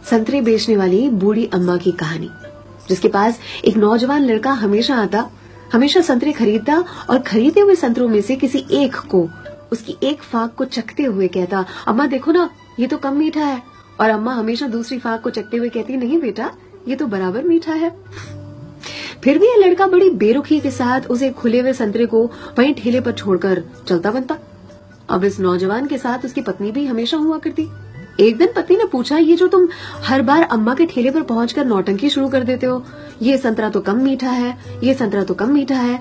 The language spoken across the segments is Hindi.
संतरे बेचने वाली बूढ़ी अम्मा की कहानी, जिसके पास एक नौजवान लड़का हमेशा आता, हमेशा संतरे खरीदता और खरीदे हुए संतरों में से किसी एक को, उसकी एक फाक को चखते हुए कहता, अम्मा देखो ना, ये तो कम मीठा है। और अम्मा हमेशा दूसरी फाक को चखते हुए कहती, नहीं बेटा, ये तो बराबर मीठा है। फिर भी ये लड़का बड़ी बेरुखी के साथ उसे खुले हुए संतरे को वहीं ठेले पर छोड़कर चलता बनता। अब इस नौजवान के साथ उसकी पत्नी भी हमेशा हुआ करती। एक दिन पत्नी ने पूछा, ये जो तुम हर बार अम्मा के ठेले पर पहुंचकर नौटंकी शुरू कर देते हो, ये संतरा तो कम मीठा है, ये संतरा तो कम मीठा है।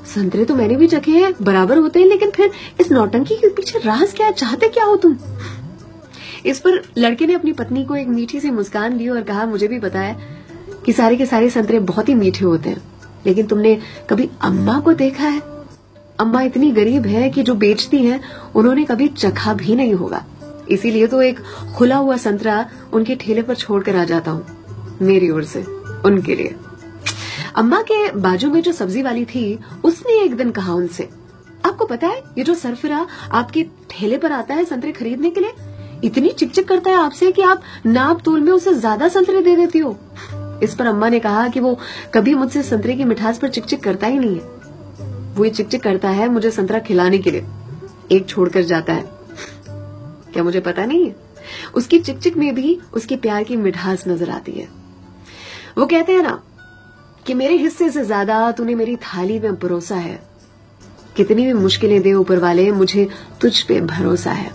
संतरे तो मैंने भी चखे हैं, बराबर होते हैं, लेकिन फिर इस नौटंकी के पीछे राज क्या है, चाहते क्या हो तुम? इस पर लड़के ने अपनी पत्नी को एक मीठी सी मुस्कान दी और कहा, मुझे भी पता है कि सारे के सारे संतरे बहुत ही मीठे होते हैं, लेकिन तुमने कभी अम्मा को देखा है? अम्मा इतनी गरीब है कि जो बेचती हैं उन्होंने कभी चखा भी नहीं होगा, इसीलिए तो एक खुला हुआ संतरा उनके ठेले पर छोड़कर आ जाता हूँ, मेरी ओर से उनके लिए। अम्मा के बाजू में जो सब्जी वाली थी, उसने एक दिन कहा उनसे, आपको पता है ये जो सरफिरा आपके ठेले पर आता है संतरे खरीदने के लिए, इतनी चिकचिक करता है आपसे कि आप नाप तोल में उसे ज्यादा संतरे दे देती हो। इस पर अम्मा ने कहा कि वो कभी मुझसे संतरे की मिठास पर चिकचिक करता ही नहीं है, वो ये चिकचिक करता है मुझे संतरा खिलाने के लिए, एक छोड़कर जाता है। क्या मुझे पता नहीं है? उसकी चिकचिक में भी उसके प्यार की मिठास नजर आती है। वो कहते हैं ना कि मेरे हिस्से से ज्यादा तूने मेरी थाली में परोसा है, कितनी भी मुश्किलें दे ऊपर वाले, मुझे तुझ पे भरोसा है।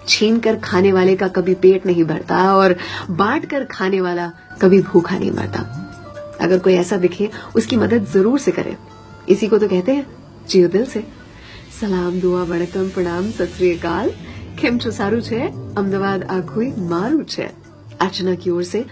छीन कर खाने वाले का कभी पेट नहीं भरता और बांट कर खाने वाला कभी भूखा नहीं मरता। अगर कोई ऐसा दिखे उसकी मदद जरूर से करे, इसी को तो कहते हैं जियो दिल से। सलाम, दुआ, वणकम, प्रणाम, सत श्री अकाल, केम छो सारू छे, अहमदाबाद आखुई मारू छे। अर्चना की ओर से।